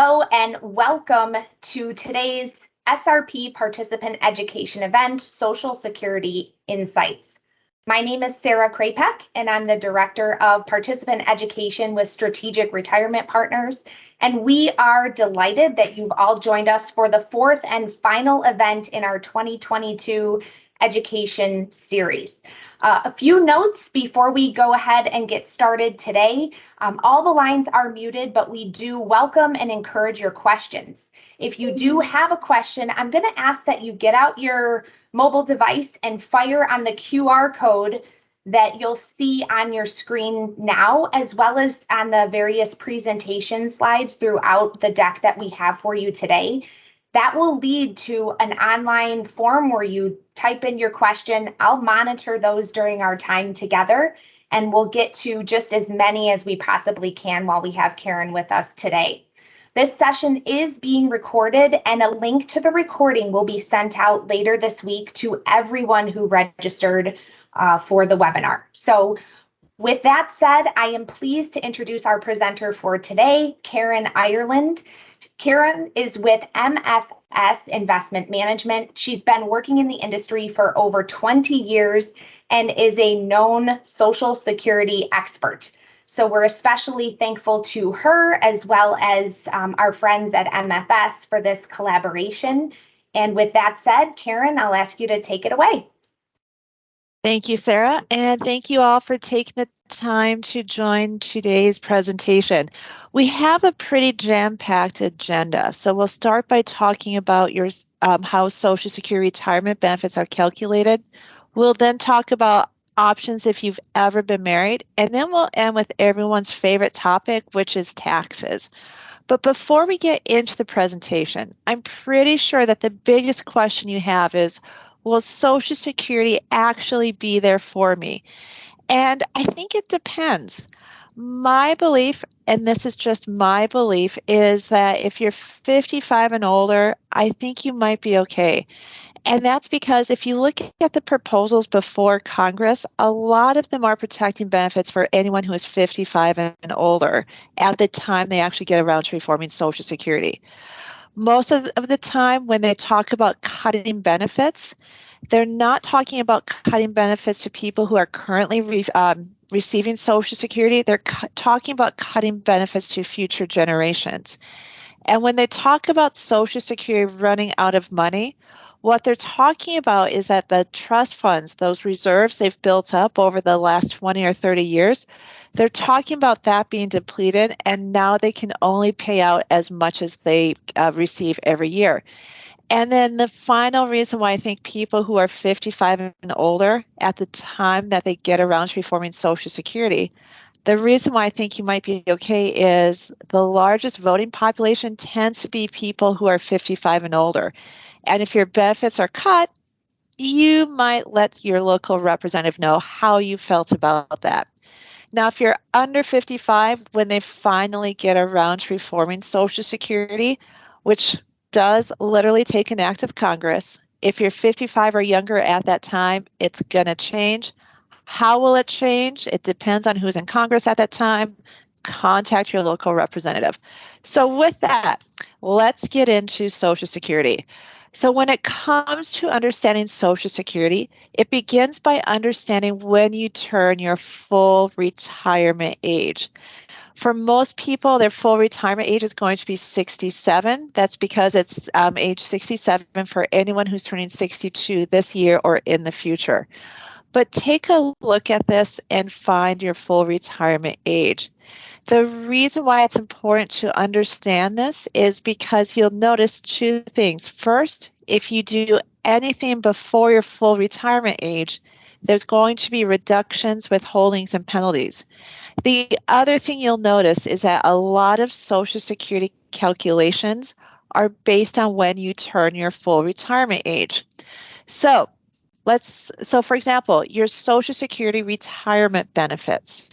Hello and welcome to today's SRP Participant Education event, Social Security Insights. My name is Sarah Krapek, and I'm the Director of Participant Education with Strategic Retirement Partners. And we are delighted that you've all joined us for the fourth and final event in our 2022 education series. A few notes before we go ahead and get started today. All the lines are muted, but we do welcome and encourage your questions. If you do have a question, I'm going to ask that you get out your mobile device and fire on the QR code that you'll see on your screen now, as well as on the various presentation slides throughout the deck that we have for you today. That will lead to an online form where you type in your question. I'll monitor those during our time together, and we'll get to just as many as we possibly can while we have Karen with us today. This session is being recorded, and a link to the recording will be sent out later this week to everyone who registered for the webinar. So with that said, I am pleased to introduce our presenter for today, Karen Ireland. Karen is with MFS Investment Management. She's been working in the industry for over 20 years and is a known Social Security expert. So we're especially thankful to her, as well as our friends at MFS, for this collaboration. And with that said, Karen, I'll ask you to take it away. Thank you, Sarah, and thank you all for taking the time to join today's presentation. We have a pretty jam-packed agenda, so we'll start by talking about how Social Security retirement benefits are calculated. We'll then talk about options if you've ever been married, and then we'll end with everyone's favorite topic, which is taxes. But before we get into the presentation, I'm pretty sure that the biggest question you have is, will Social Security actually be there for me? And I think it depends. My belief, and this is just my belief, is that if you're 55 and older, I think you might be okay. And that's because if you look at the proposals before Congress, a lot of them are protecting benefits for anyone who is 55 and older at the time they actually get around to reforming Social Security. Most of the time when they talk about cutting benefits, they're not talking about cutting benefits to people who are currently receiving Social Security. They're talking about cutting benefits to future generations. And when they talk about Social Security running out of money, what they're talking about is that the trust funds, those reserves they've built up over the last 20 or 30 years, they're talking about that being depleted, and now they can only pay out as much as they receive every year. And then the final reason why I think people who are 55 and older at the time that they get around to reforming Social Security, the reason why I think you might be okay is the largest voting population tends to be people who are 55 and older. And if your benefits are cut, you might let your local representative know how you felt about that. Now, if you're under 55, when they finally get around to reforming Social Security, which does literally take an act of Congress, if you're 55 or younger at that time, it's going to change. How will it change? It depends on who's in Congress at that time. Contact your local representative. So with that, let's get into Social Security. So when it comes to understanding Social Security, it begins by understanding when you turn your full retirement age. For most people, their full retirement age is going to be 67. That's because it's age 67 for anyone who's turning 62 this year or in the future. But take a look at this and find your full retirement age. The reason why it's important to understand this is because you'll notice two things. First, if you do anything before your full retirement age, there's going to be reductions, withholdings, and penalties. The other thing you'll notice is that a lot of Social Security calculations are based on when you turn your full retirement age. So for example, your Social Security retirement benefits.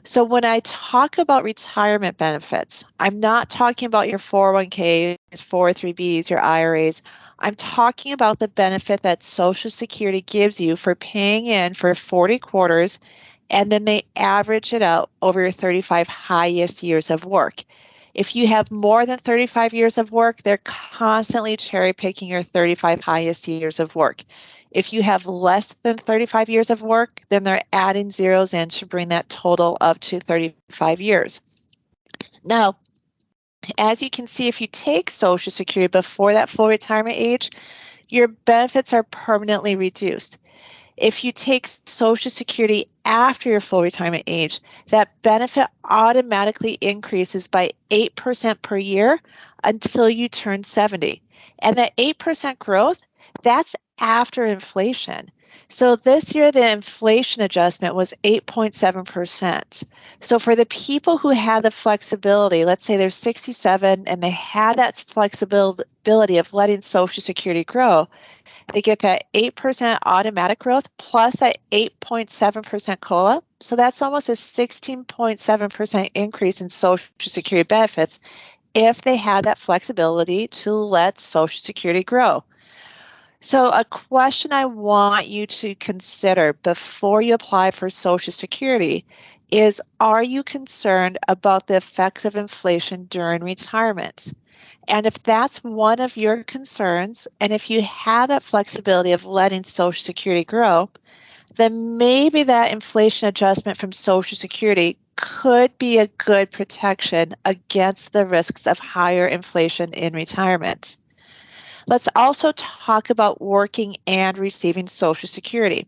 So when I talk about retirement benefits, I'm not talking about your 401ks, 403bs, your IRAs. I'm talking about the benefit that Social Security gives you for paying in for 40 quarters, and then they average it out over your 35 highest years of work. If you have more than 35 years of work, they're constantly cherry picking your 35 highest years of work. If you have less than 35 years of work, then they're adding zeros in to bring that total up to 35 years. Now, as you can see, if you take Social Security before that full retirement age, your benefits are permanently reduced. If you take Social Security after your full retirement age, that benefit automatically increases by 8% per year until you turn 70. And that 8% growth, that's after inflation. So this year, the inflation adjustment was 8.7%. So for the people who had the flexibility, let's say they're 67 and they had that flexibility of letting Social Security grow, they get that 8% automatic growth plus that 8.7% COLA. So that's almost a 16.7% increase in Social Security benefits if they had that flexibility to let Social Security grow. So a question I want you to consider before you apply for Social Security is, are you concerned about the effects of inflation during retirement? And if that's one of your concerns, and if you have that flexibility of letting Social Security grow, then maybe that inflation adjustment from Social Security could be a good protection against the risks of higher inflation in retirement. Let's also talk about working and receiving Social Security.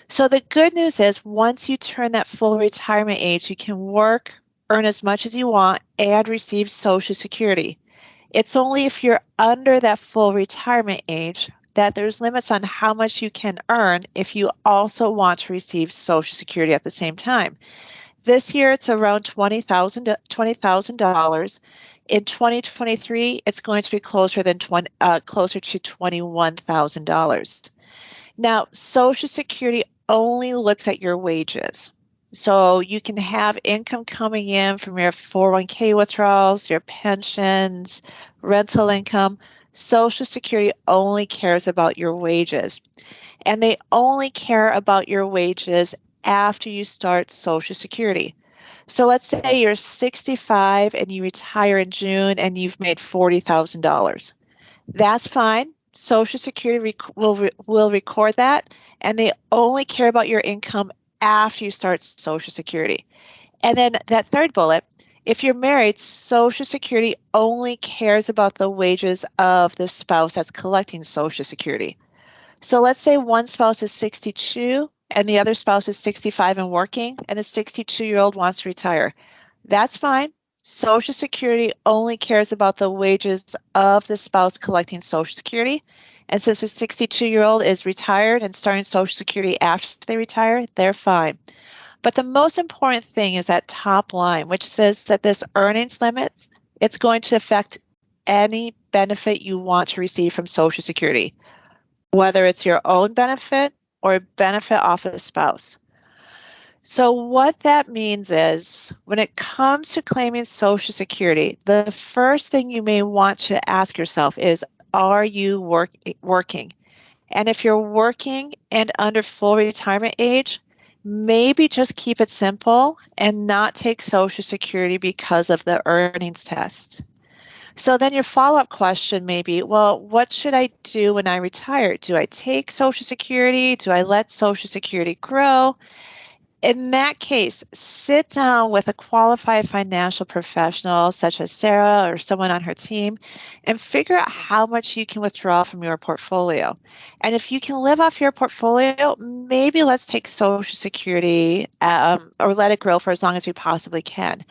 So the good news is once you turn that full retirement age, you can work, earn as much as you want, and receive Social Security. It's only if you're under that full retirement age that there's limits on how much you can earn if you also want to receive Social Security at the same time. This year, it's around $20,000. In 2023, it's going to be closer to $21,000. Now, Social Security only looks at your wages. So you can have income coming in from your 401k withdrawals, your pensions, rental income. Social Security only cares about your wages. And they only care about your wages after you start Social Security. So let's say you're 65 and you retire in June and you've made $40,000. That's fine. Social Security will record that, and they only care about your income after you start Social Security. And then that third bullet, if you're married, Social Security only cares about the wages of the spouse that's collecting Social Security. So let's say one spouse is 62 and the other spouse is 65 and working, and the 62-year-old wants to retire. That's fine. Social Security only cares about the wages of the spouse collecting Social Security. And since the 62-year-old is retired and starting Social Security after they retire, they're fine. But the most important thing is that top line, which says that this earnings limit, it's going to affect any benefit you want to receive from Social Security, whether it's your own benefit or a benefit off of a spouse. So what that means is when it comes to claiming Social Security, the first thing you may want to ask yourself is, are you working? And if you're working and under full retirement age, maybe just keep it simple and not take Social Security because of the earnings test. So then your follow-up question may be, well, what should I do when I retire? Do I take Social Security? Do I let Social Security grow? In that case, sit down with a qualified financial professional such as Sarah or someone on her team and figure out how much you can withdraw from your portfolio. And if you can live off your portfolio, maybe let's take Social Security or let it grow for as long as we possibly can.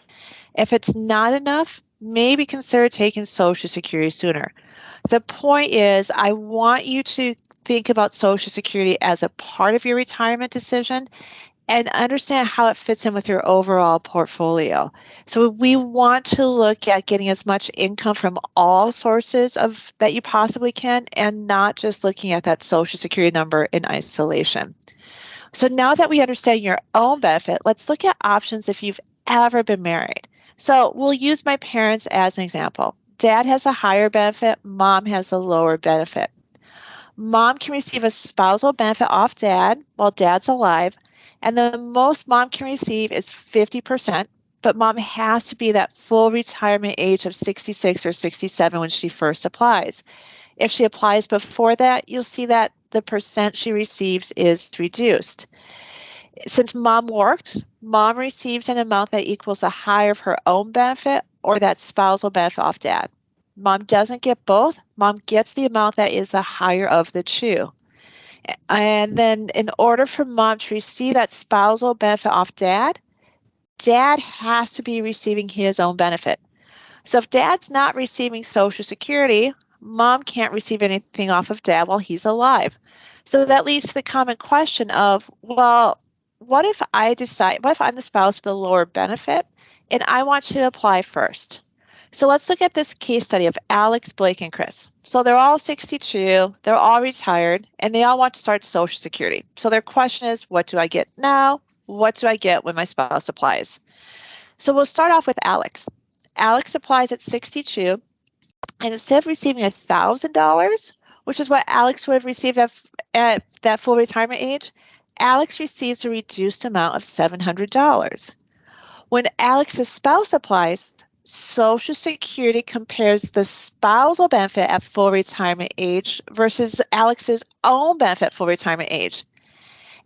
If it's not enough, maybe consider taking Social Security sooner. The point is, I want you to think about Social Security as a part of your retirement decision and understand how it fits in with your overall portfolio. So we want to look at getting as much income from all sources of that you possibly can, and not just looking at that Social Security number in isolation. So now that we understand your own benefit, let's look at options if you've ever been married. So we'll use my parents as an example. Dad has a higher benefit, mom has a lower benefit. Mom can receive a spousal benefit off dad while dad's alive, and the most mom can receive is 50%, but mom has to be that full retirement age of 66 or 67 when she first applies. If she applies before that, you'll see that the percent she receives is reduced. Since mom worked, mom receives an amount that equals a higher of her own benefit or that spousal benefit off dad. Mom doesn't get both. Mom gets the amount that is the higher of the two. And then in order for mom to receive that spousal benefit off dad, dad has to be receiving his own benefit. So if dad's not receiving Social Security, mom can't receive anything off of dad while he's alive. So that leads to the common question of, well, what if I'm the spouse with a lower benefit and I want to apply first? So let's look at this case study of Alex, Blake, and Chris. So they're all 62, they're all retired, and they all want to start Social Security. So their question is, what do I get now? What do I get when my spouse applies? So we'll start off with Alex. Alex applies at 62, and instead of receiving $1,000, which is what Alex would have received at that full retirement age, Alex receives a reduced amount of $700. When Alex's spouse applies, Social Security compares the spousal benefit at full retirement age versus Alex's own benefit at full retirement age.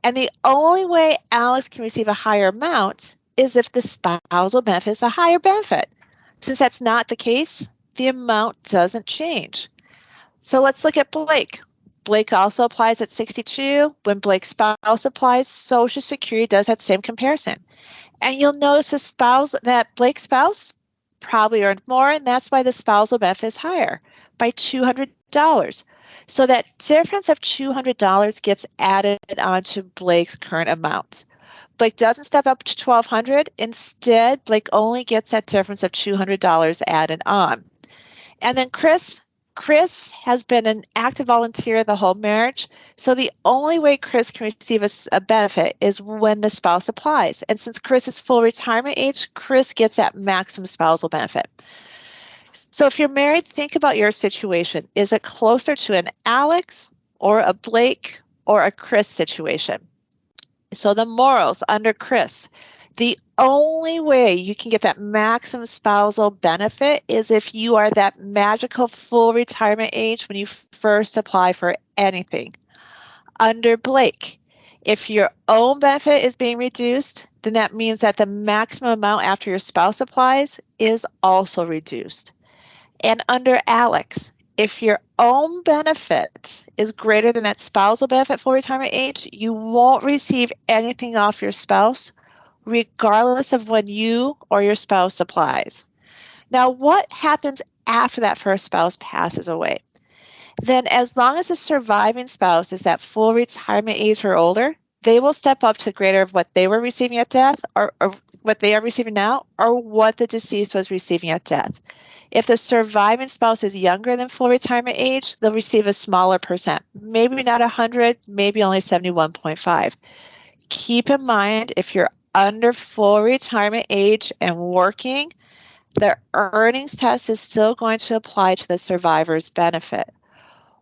And the only way Alex can receive a higher amount is if the spousal benefit is a higher benefit. Since that's not the case, the amount doesn't change. So let's look at Blake. Blake also applies at 62. When Blake's spouse applies, Social Security does that same comparison. And you'll notice that Blake's spouse probably earned more, and that's why the spousal benefit is higher by $200. So that difference of $200 gets added onto Blake's current amount. Blake doesn't step up to $1,200. Instead, Blake only gets that difference of $200 added on. And then Chris has been an active volunteer the whole marriage, so the only way Chris can receive a benefit is when the spouse applies. And since Chris is full retirement age, Chris gets that maximum spousal benefit. So if you're married, think about your situation. Is it closer to an Alex or a Blake or a Chris situation? So the morals under Chris, the only way you can get that maximum spousal benefit is if you are that magical full retirement age when you first apply for anything. Under Blake, if your own benefit is being reduced, then that means that the maximum amount after your spouse applies is also reduced. And under Alex, if your own benefit is greater than that spousal benefit for retirement age, you won't receive anything off your spouse, regardless of when you or your spouse applies. Now, what happens after that first spouse passes away? Then as long as the surviving spouse is that full retirement age or older, they will step up to greater of what they were receiving at death or what they are receiving now or what the deceased was receiving at death. If the surviving spouse is younger than full retirement age, they'll receive a smaller percent, maybe not 100, maybe only 71.5. Keep in mind, if you're under full retirement age and working, the earnings test is still going to apply to the survivor's benefit,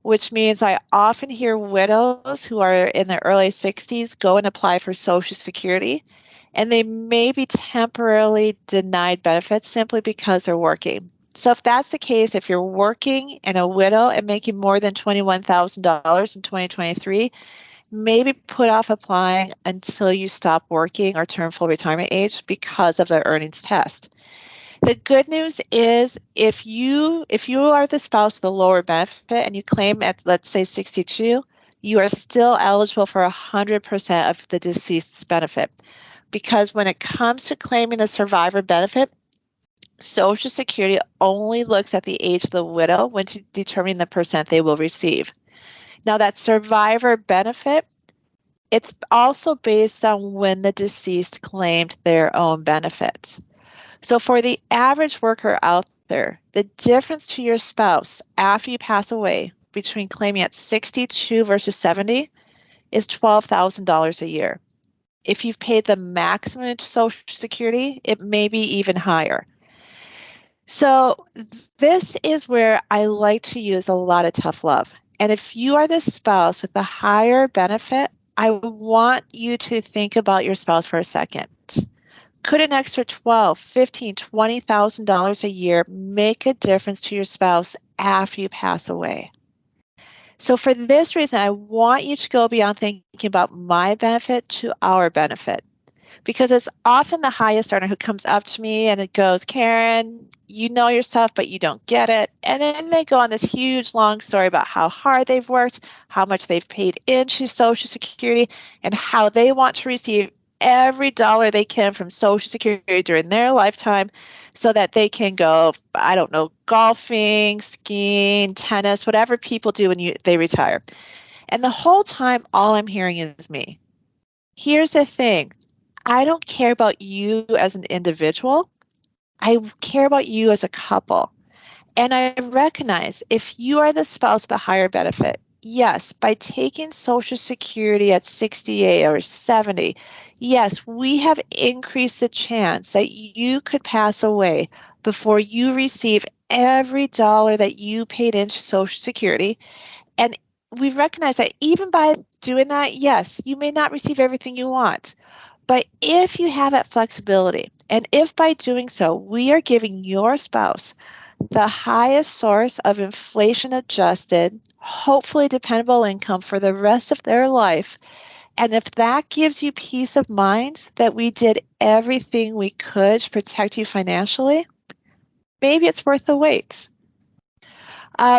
which means I often hear widows who are in their early 60s go and apply for Social Security, and they may be temporarily denied benefits simply because they're working. So if that's the case, if you're working and a widow and making more than $21,000 in 2023, maybe put off applying until you stop working or turn full retirement age because of the earnings test. The good news is if you are the spouse with a lower benefit and you claim at, let's say, 62, you are still eligible for 100% of the deceased's benefit. Because when it comes to claiming the survivor benefit, Social Security only looks at the age of the widow when determining the percent they will receive. Now, that survivor benefit, it's also based on when the deceased claimed their own benefits. So for the average worker out there, the difference to your spouse after you pass away between claiming at 62 versus 70 is $12,000 a year. If you've paid the maximum to Social Security, it may be even higher. So this is where I like to use a lot of tough love. And if you are the spouse with the higher benefit, I want you to think about your spouse for a second. Could an extra $12,000, $15,000, $20,000 a year make a difference to your spouse after you pass away? So for this reason, I want you to go beyond thinking about my benefit to our benefit, because it's often the highest earner who comes up to me and it goes, Karen, you know your stuff, but you don't get it. And then they go on this huge long story about how hard they've worked, how much they've paid into Social Security, and how they want to receive every dollar they can from Social Security during their lifetime so that they can go, I don't know, golfing, skiing, tennis, whatever people do when they retire. And the whole time, all I'm hearing is me. Here's the thing. I don't care about you as an individual. I care about you as a couple. And I recognize if you are the spouse with a higher benefit, yes, by taking Social Security at 68 or 70, yes, we have increased the chance that you could pass away before you receive every dollar that you paid into Social Security. And we recognize that even by doing that, yes, you may not receive everything you want. But if you have that flexibility, and if by doing so, we are giving your spouse the highest source of inflation-adjusted, hopefully dependable income for the rest of their life, and if that gives you peace of mind that we did everything we could to protect you financially, maybe it's worth the wait.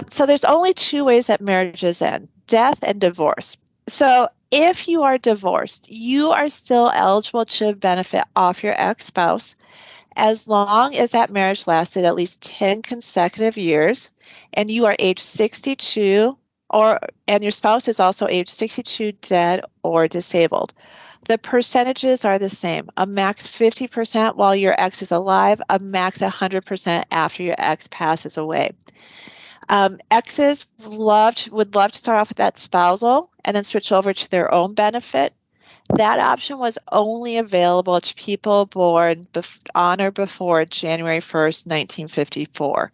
So there's only two ways that marriages end: death and divorce. So if you are divorced, you are still eligible to benefit off your ex-spouse as long as that marriage lasted at least 10 consecutive years and you are age 62 and your spouse is also age 62, dead or disabled. The percentages are the same: a max 50% while your ex is alive, a max 100% after your ex passes away. Exes would love to start off with that spousal and then switch over to their own benefit. That option was only available to people born on or before January 1st, 1954.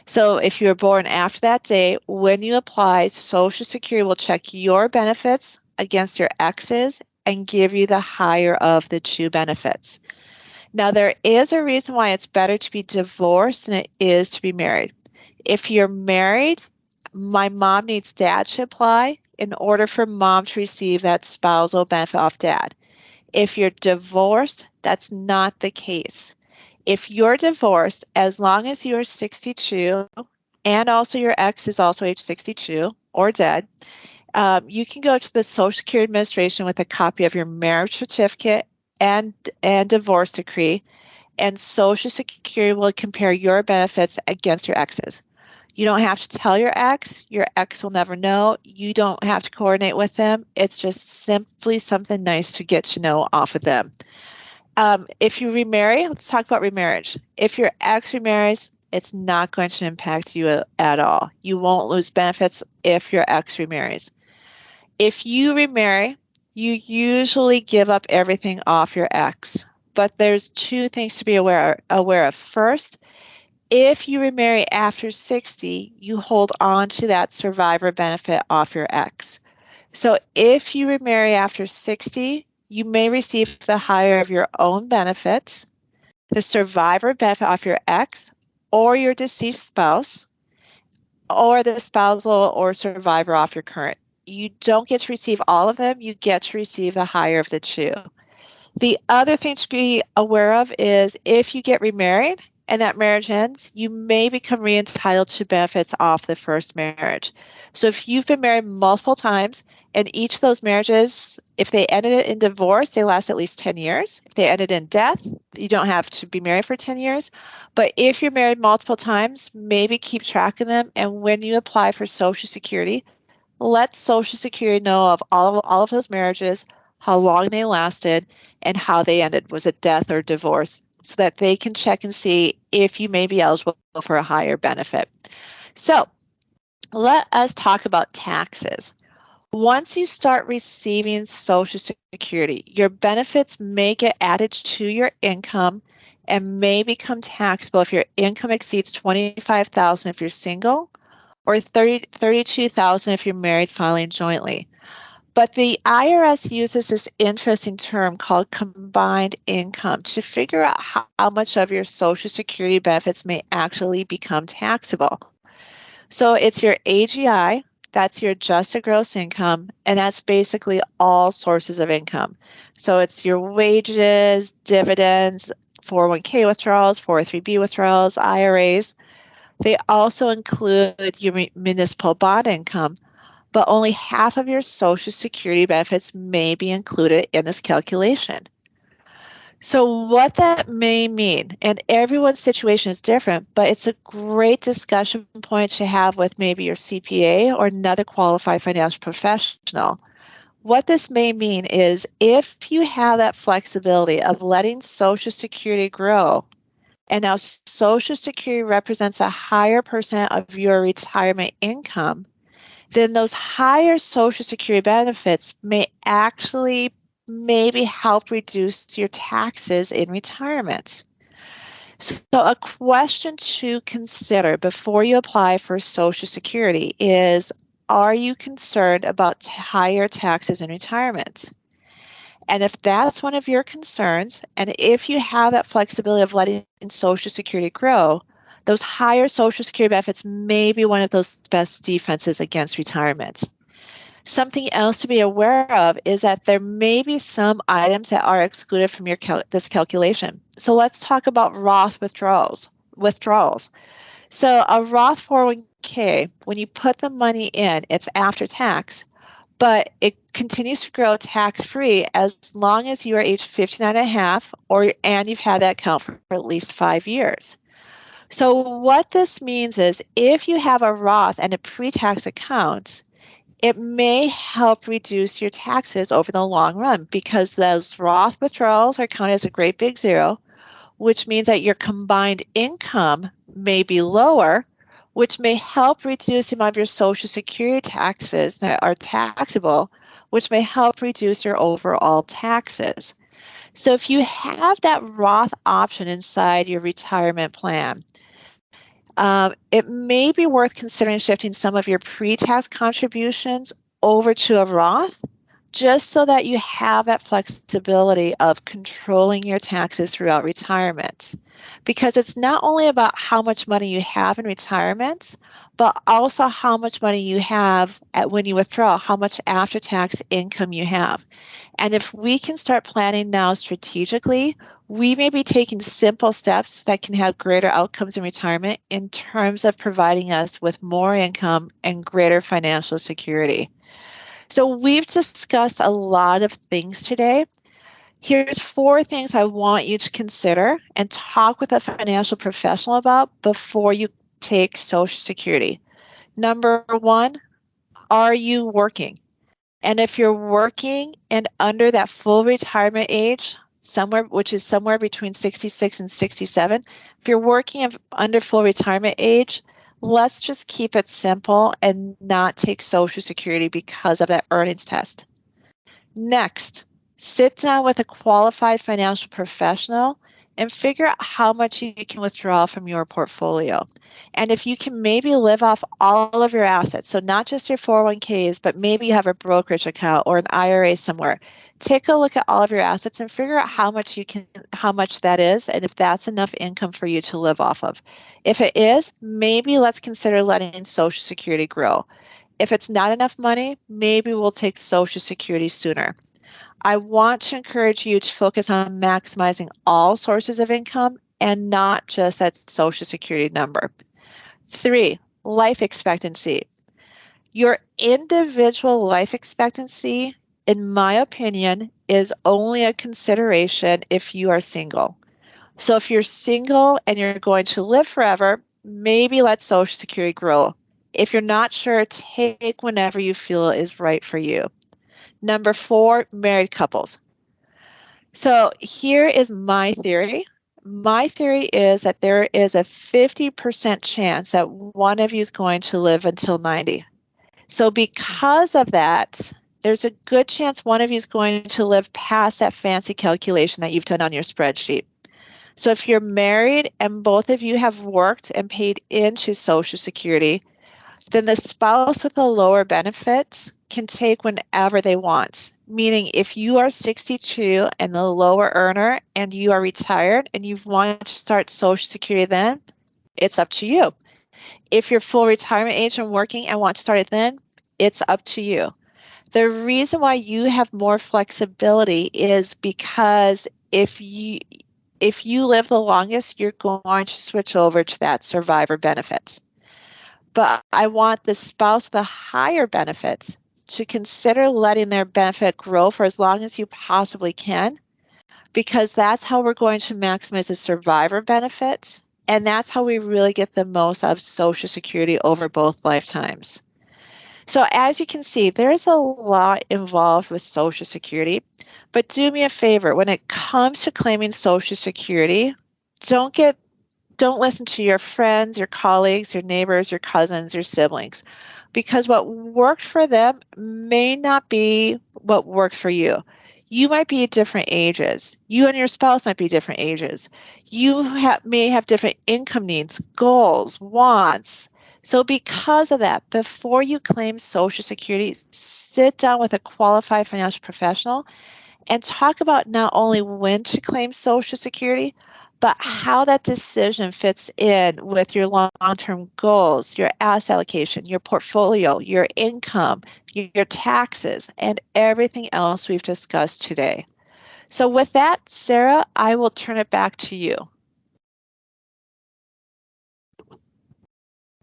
So if you were born after that date, when you apply, Social Security will check your benefits against your ex's and give you the higher of the two benefits. Now, there is a reason why it's better to be divorced than it is to be married. If you're married, my mom needs dad to apply in order for mom to receive that spousal benefit off dad. If you're divorced, that's not the case. If you're divorced, as long as you're 62 and also your ex is also age 62 or dead, you can go to the Social Security Administration with a copy of your marriage certificate and divorce decree, and Social Security will compare your benefits against your ex's. You don't have to tell your ex will never know. You don't have to coordinate with them. It's just simply something nice to get to know off of them. If you remarry, let's talk about remarriage. If your ex remarries, it's not going to impact you at all. You won't lose benefits if your ex remarries. If you remarry, you usually give up everything off your ex. But there's two things to be aware of. First, if you remarry after 60, you hold on to that survivor benefit off your ex. So if you remarry after 60, you may receive the higher of your own benefits, the survivor benefit off your ex or your deceased spouse, or the spousal or survivor off your current. You don't get to receive all of them. You get to receive the higher of the two. The other thing to be aware of is if you get remarried and that marriage ends, you may become re-entitled to benefits off the first marriage. So if you've been married multiple times and each of those marriages, if they ended in divorce, they last at least 10 years. If they ended in death, you don't have to be married for 10 years. But if you're married multiple times, maybe keep track of them. And when you apply for Social Security, let Social Security know of all of those marriages, how long they lasted, and how they ended. Was it death or divorce? So that they can check and see if you may be eligible for a higher benefit. So let us talk about taxes. Once you start receiving Social Security, your benefits may get added to your income and may become taxable if your income exceeds $25,000 if you're single, or $32,000 if you're married filing jointly. But the IRS uses this interesting term called combined income to figure out how much of your Social Security benefits may actually become taxable. So it's your AGI, that's your adjusted gross income, and that's basically all sources of income. So it's your wages, dividends, 401k withdrawals, 403b withdrawals, IRAs. They also include your municipal bond income, but only half of your Social Security benefits may be included in this calculation. So what that may mean, and everyone's situation is different, but it's a great discussion point to have with maybe your CPA or another qualified financial professional. What this may mean is if you have that flexibility of letting Social Security grow, and now Social Security represents a higher percent of your retirement income, then those higher Social Security benefits may actually maybe help reduce your taxes in retirement. So a question to consider before you apply for Social Security is, are you concerned about higher taxes in retirement? And if that's one of your concerns, and if you have that flexibility of letting Social Security grow, those higher Social Security benefits may be one of those best defenses against retirement. Something else to be aware of is that there may be some items that are excluded from your this calculation. So let's talk about Roth withdrawals. So a Roth 401k, when you put the money in, it's after tax, but it continues to grow tax-free as long as you are age 59 and a half and you've had that account for at least 5 years. So what this means is if you have a Roth and a pre-tax account, it may help reduce your taxes over the long run because those Roth withdrawals are counted as a great big zero, which means that your combined income may be lower, which may help reduce the amount of your Social Security taxes that are taxable, which may help reduce your overall taxes. So if you have that Roth option inside your retirement plan, it may be worth considering shifting some of your pre-tax contributions over to a Roth, just so that you have that flexibility of controlling your taxes throughout retirement. Because it's not only about how much money you have in retirement, but also how much money you have when you withdraw, how much after-tax income you have. And if we can start planning now strategically, we may be taking simple steps that can have greater outcomes in retirement in terms of providing us with more income and greater financial security. So we've discussed a lot of things today. Here's 4 things I want you to consider and talk with a financial professional about before you take Social Security. Number 1, are you working? And if you're working and under that full retirement age, which is somewhere between 66 and 67, if you're working under full retirement age, let's just keep it simple and not take Social Security because of that earnings test. Next, sit down with a qualified financial professional and figure out how much you can withdraw from your portfolio. And if you can maybe live off all of your assets, so not just your 401ks, but maybe you have a brokerage account or an IRA somewhere, take a look at all of your assets and figure out how much that is, and if that's enough income for you to live off of. If it is, maybe let's consider letting Social Security grow. If it's not enough money, maybe we'll take Social Security sooner. I want to encourage you to focus on maximizing all sources of income and not just that Social Security number. 3, life expectancy. Your individual life expectancy, in my opinion, is only a consideration if you are single. So if you're single and you're going to live forever, maybe let Social Security grow. If you're not sure, take whenever you feel is right for you. Number 4, married couples. So here is my theory. My theory is that there is a 50% chance that one of you is going to live until 90. So because of that, there's a good chance one of you is going to live past that fancy calculation that you've done on your spreadsheet. So if you're married and both of you have worked and paid into Social Security, then the spouse with a lower benefit can take whenever they want. Meaning if you are 62 and the lower earner and you are retired and you want to start Social Security then, it's up to you. If you're full retirement age and working and want to start it then, it's up to you. The reason why you have more flexibility is because if you live the longest, you're going to switch over to that survivor benefits. But I want the spouse with the higher benefits to consider letting their benefit grow for as long as you possibly can, because that's how we're going to maximize the survivor benefits. And that's how we really get the most out of Social Security over both lifetimes. So as you can see, there's a lot involved with Social Security, but do me a favor, when it comes to claiming Social Security, don't listen to your friends, your colleagues, your neighbors, your cousins, your siblings, because what worked for them may not be what works for you. You might be at different ages. You and your spouse might be different ages. You may have different income needs, goals, wants. So because of that, before you claim Social Security, sit down with a qualified financial professional and talk about not only when to claim Social Security, but how that decision fits in with your long-term goals, your asset allocation, your portfolio, your income, your taxes, and everything else we've discussed today. So with that, Sarah, I will turn it back to you.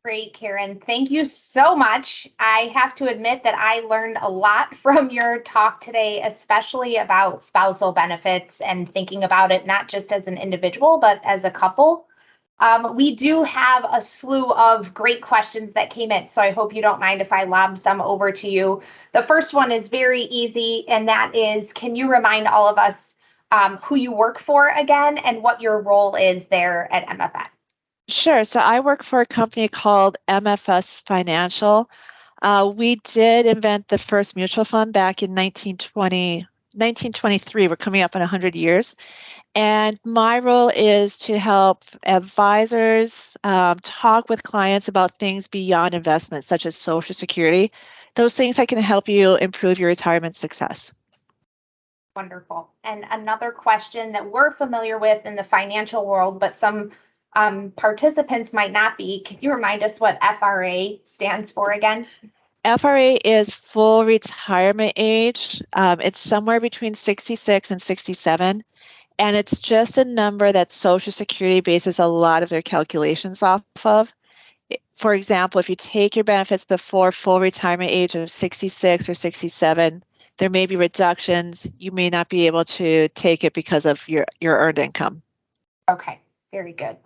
Great, Karen. Thank you so much. I have to admit that I learned a lot from your talk today, especially about spousal benefits and thinking about it not just as an individual, but as a couple. We do have a slew of great questions that came in, so I hope you don't mind if I lob some over to you. The first one is very easy, and that is, can you remind all of us who you work for again and what your role is there at MFS? Sure. So I work for a company called MFS Financial. We did invent the first mutual fund back in 1923. We're coming up in 100 years. And my role is to help advisors talk with clients about things beyond investments, such as Social Security, those things that can help you improve your retirement success. Wonderful. And another question that we're familiar with in the financial world, but some participants might not be. Can you remind us what FRA stands for again? FRA is full retirement age. It's somewhere between 66 and 67. And it's just a number that Social Security bases a lot of their calculations off of. For example, if you take your benefits before full retirement age of 66 or 67, there may be reductions. You may not be able to take it because of your earned income. Okay, very good.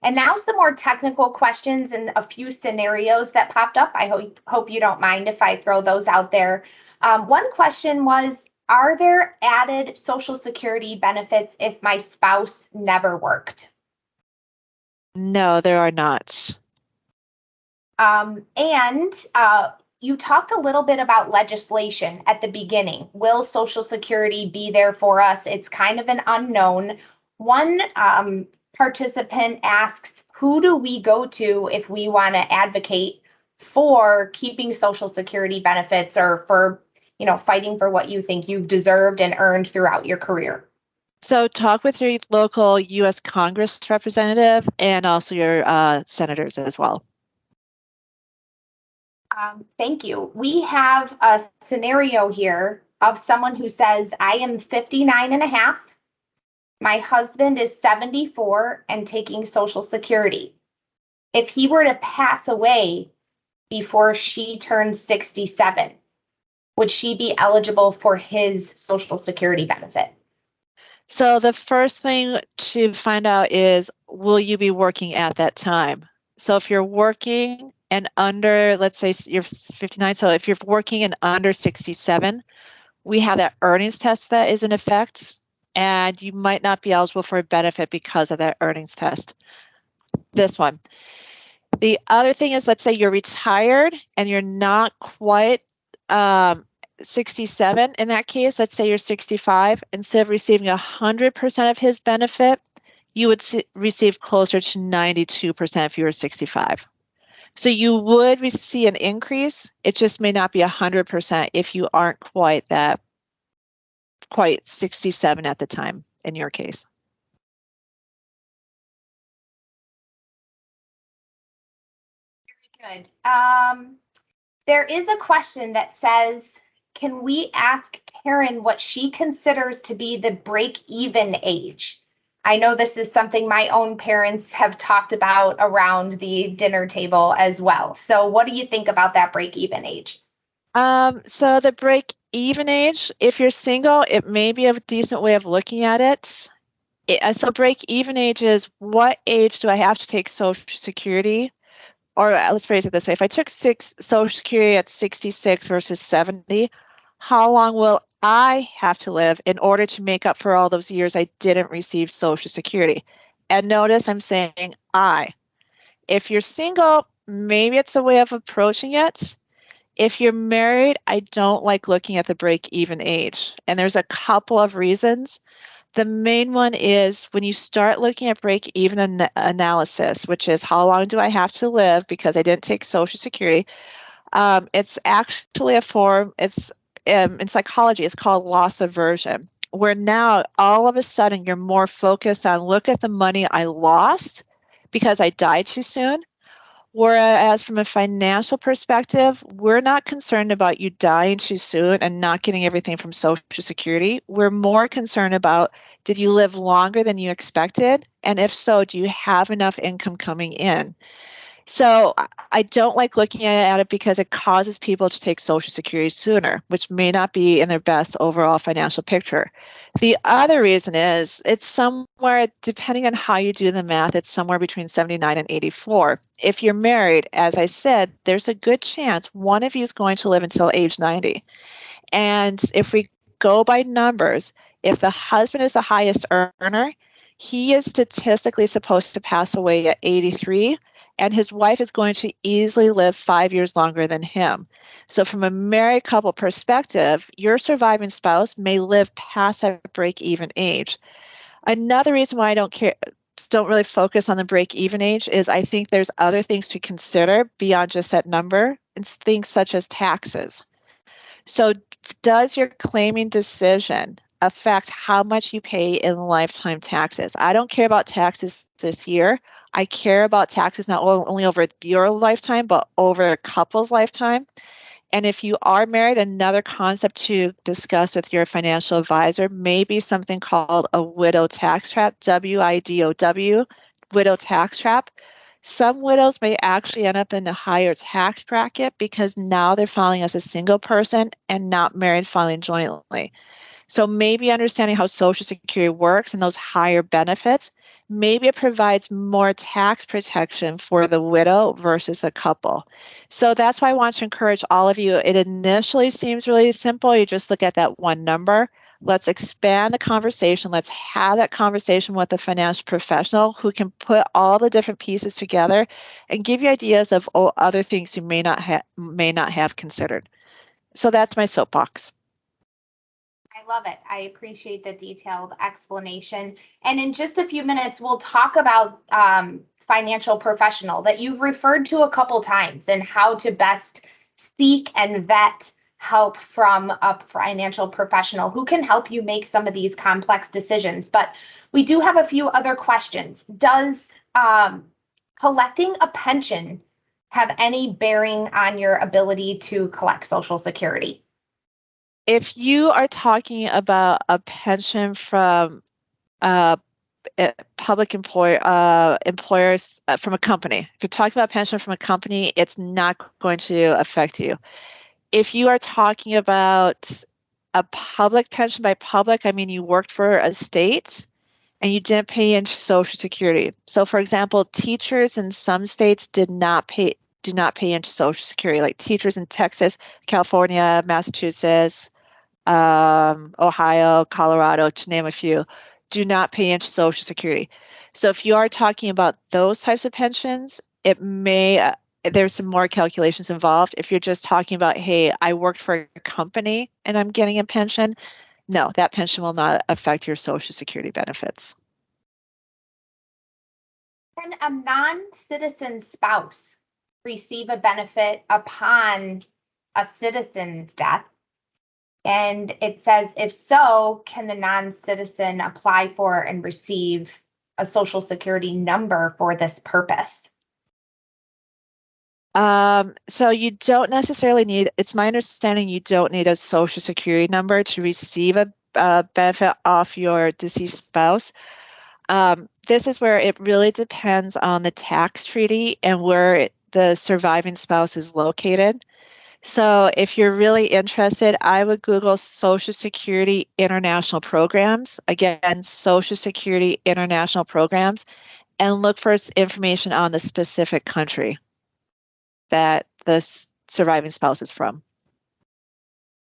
And now some more technical questions and a few scenarios that popped up. I hope you don't mind if I throw those out there. One question was, are there added Social Security benefits if my spouse never worked? No, there are not. You talked a little bit about legislation at the beginning. Will Social Security be there for us? It's kind of an unknown. One participant asks, who do we go to if we want to advocate for keeping Social Security benefits or for, fighting for what you think you've deserved and earned throughout your career? So talk with your local U.S. Congress representative and also your senators as well. Thank you. We have a scenario here of someone who says, I am 59 and a half. My husband is 74 and taking Social Security. If he were to pass away before she turns 67, would she be eligible for his Social Security benefit? So the first thing to find out is, will you be working at that time? So if you're working and under, let's say you're 59, so if you're working and under 67, we have that earnings test that is in effect, and you might not be eligible for a benefit because of that earnings test. This one. The other thing is, let's say you're retired and you're not quite 67. In that case, let's say you're 65. Instead of receiving 100% of his benefit, you would receive closer to 92% if you were 65. So you would see an increase. It just may not be 100% if you aren't quite 67 at the time in your case. Very good. There is a question that says, can we ask Karen what she considers to be the break-even age? I know this is something my own parents have talked about around the dinner table as well. So what do you think about that break-even age? So the break-even age, if you're single, it may be a decent way of looking at it. So break-even age is, what age do I have to take Social Security? Or let's phrase it this way. If I took Social Security at 66 versus 70, how long will I have to live in order to make up for all those years I didn't receive Social Security? And notice I'm saying I. If you're single, maybe it's a way of approaching it. If you're married, I don't like looking at the break-even age. And there's a couple of reasons. The main one is when you start looking at break-even analysis, which is how long do I have to live because I didn't take Social Security. It's actually a form, it's in psychology, it's called loss aversion, where now all of a sudden you're more focused on, look at the money I lost because I died too soon. Whereas from a financial perspective, we're not concerned about you dying too soon and not getting everything from Social Security. We're more concerned about, did you live longer than you expected? And if so, do you have enough income coming in? So I don't like looking at it because it causes people to take Social Security sooner, which may not be in their best overall financial picture. The other reason is it's somewhere, depending on how you do the math, it's somewhere between 79 and 84. If you're married, as I said, there's a good chance one of you is going to live until age 90. And if we go by numbers, if the husband is the highest earner, he is statistically supposed to pass away at 83, and his wife is going to easily live 5 years longer than him. So from a married couple perspective, your surviving spouse may live past that break-even age. Another reason why I don't really focus on the break-even age is I think there's other things to consider beyond just that number, and things such as taxes. So does your claiming decision affect how much you pay in lifetime taxes? I don't care about taxes this year. I care about taxes not only over your lifetime, but over a couple's lifetime. And if you are married, another concept to discuss with your financial advisor may be something called a widow tax trap, WIDOW, widow tax trap. Some widows may actually end up in the higher tax bracket because now they're filing as a single person and not married, filing jointly. So maybe understanding how Social Security works and those higher benefits, maybe it provides more tax protection for the widow versus a couple. So that's why I want to encourage all of you. It initially seems really simple. You just look at that one number. Let's expand the conversation. Let's have that conversation with a financial professional who can put all the different pieces together and give you ideas of other things you may not have considered. So that's my soapbox. I love it. I appreciate the detailed explanation. And in just a few minutes, we'll talk about financial professional that you've referred to a couple times and how to best seek and vet help from a financial professional who can help you make some of these complex decisions. But we do have a few other questions. Does collecting a pension have any bearing on your ability to collect Social Security? If you are talking about a pension from public employers from a company, if you're talking about pension from a company, it's not going to affect you. If you are talking about a public pension by public, I mean you worked for a state and you didn't pay into Social Security. So, for example, teachers in some states do not pay into Social Security, like teachers in Texas, California, Massachusetts, Ohio, Colorado, to name a few, do not pay into Social Security. So if you are talking about those types of pensions, it may, there's some more calculations involved. If you're just talking about, hey, I worked for a company and I'm getting a pension, no, that pension will not affect your Social Security benefits. Can a non-citizen spouse receive a benefit upon a citizen's death? And it says, if so, can the non-citizen apply for and receive a Social Security number for this purpose? So you don't necessarily need, it's my understanding you don't need a Social Security number to receive a benefit off your deceased spouse. This is where it really depends on the tax treaty and where the surviving spouse is located. So if you're really interested, I would Google Social Security International Programs. Again, Social Security International Programs, and look for information on the specific country that the surviving spouse is from.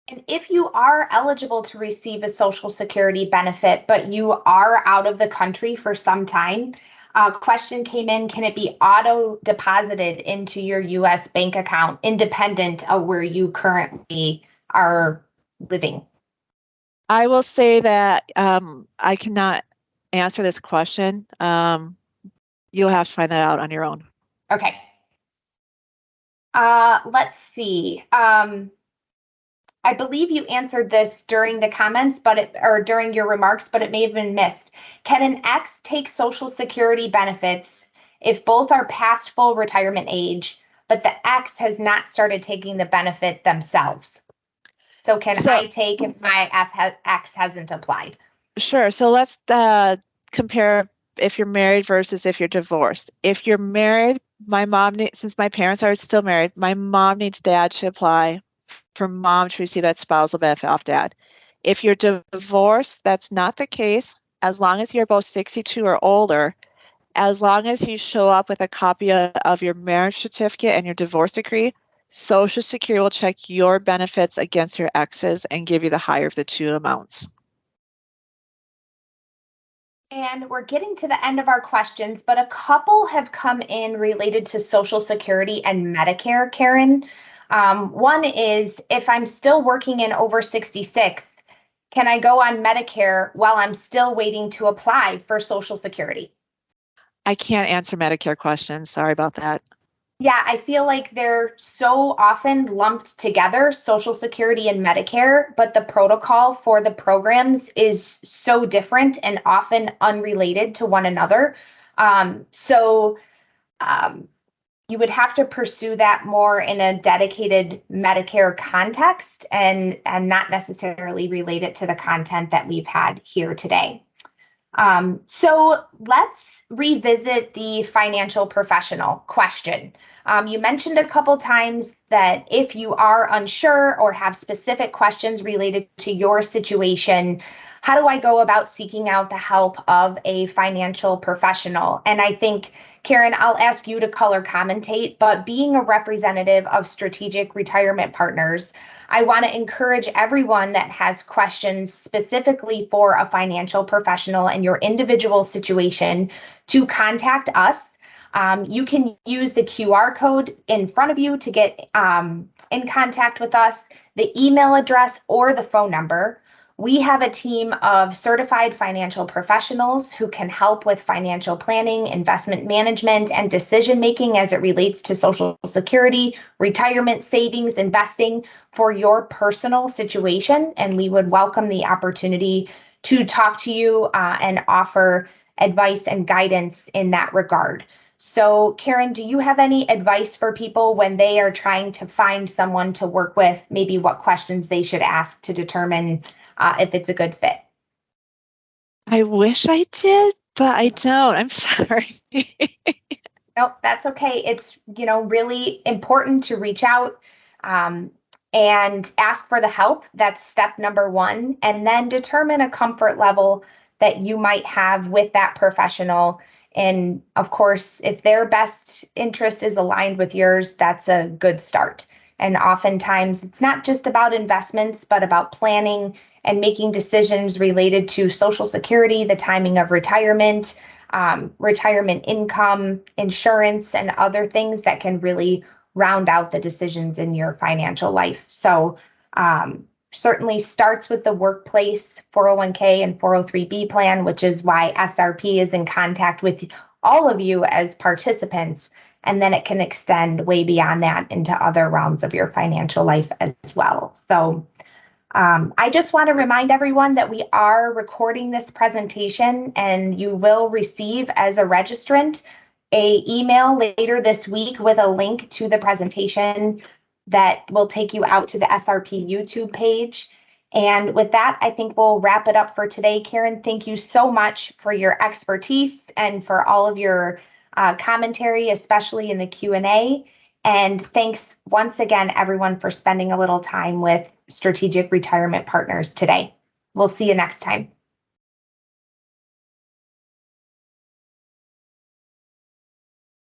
And if you are eligible to receive a Social Security benefit, but you are out of the country for some time, a question came in, can it be auto deposited into your US bank account independent of where you currently are living? I will say that I cannot answer this question. You'll have to find that out on your own. Okay. Let's see. I believe you answered this during the comments, or during your remarks, but it may have been missed. Can an ex take Social Security benefits if both are past full retirement age, but the ex has not started taking the benefit themselves? So can I take if my ex hasn't applied? Sure. So let's compare if you're married versus if you're divorced. If you're married, my mom, since my parents are still married, my mom needs dad to apply for mom to receive that spousal benefit off dad. If you're divorced, that's not the case. As long as you're both 62 or older, as long as you show up with a copy of your marriage certificate and your divorce decree, Social Security will check your benefits against your ex's and give you the higher of the two amounts. And we're getting to the end of our questions, but a couple have come in related to Social Security and Medicare, Karen. One is, if I'm still working in over 66, can I go on Medicare while I'm still waiting to apply for Social Security? I can't answer Medicare questions. Sorry about that. Yeah, I feel like they're so often lumped together, Social Security and Medicare, but the protocol for the programs is so different and often unrelated to one another. You would have to pursue that more in a dedicated Medicare context and not necessarily relate it to the content that we've had here today. So let's revisit the financial professional question. You mentioned a couple times that if you are unsure or have specific questions related to your situation, how do I go about seeking out the help of a financial professional? And I think, Karen, I'll ask you to color commentate, but being a representative of Strategic Retirement Partners, I want to encourage everyone that has questions specifically for a financial professional and your individual situation to contact us. You can use the QR code in front of you to get in contact with us, the email address, or the phone number. We have a team of certified financial professionals who can help with financial planning, investment management, and decision making as it relates to Social Security, retirement savings, investing for your personal situation. And we would welcome the opportunity to talk to you and offer advice and guidance in that regard. So, Karen, do you have any advice for people when they are trying to find someone to work with, maybe what questions they should ask to determine if it's a good fit? I wish I did, but I don't. I'm sorry. Nope, that's okay. It's, really important to reach out and ask for the help. That's step number one. And then determine a comfort level that you might have with that professional. And of course, if their best interest is aligned with yours, that's a good start. And oftentimes it's not just about investments, but about planning and making decisions related to Social Security, the timing of retirement, retirement income, insurance, and other things that can really round out the decisions in your financial life. So certainly starts with the workplace 401k and 403b plan, which is why SRP is in contact with all of you as participants. and then it can extend way beyond that into other realms of your financial life as well. So I just want to remind everyone that we are recording this presentation, and you will receive as a registrant an email later this week with a link to the presentation that will take you out to the SRP YouTube page. And with that, I think we'll wrap it up for today. Karen, thank you so much for your expertise and for all of your commentary, especially in the Q&A. And thanks once again, everyone, for spending a little time with Strategic Retirement Partners today. We'll see you next time.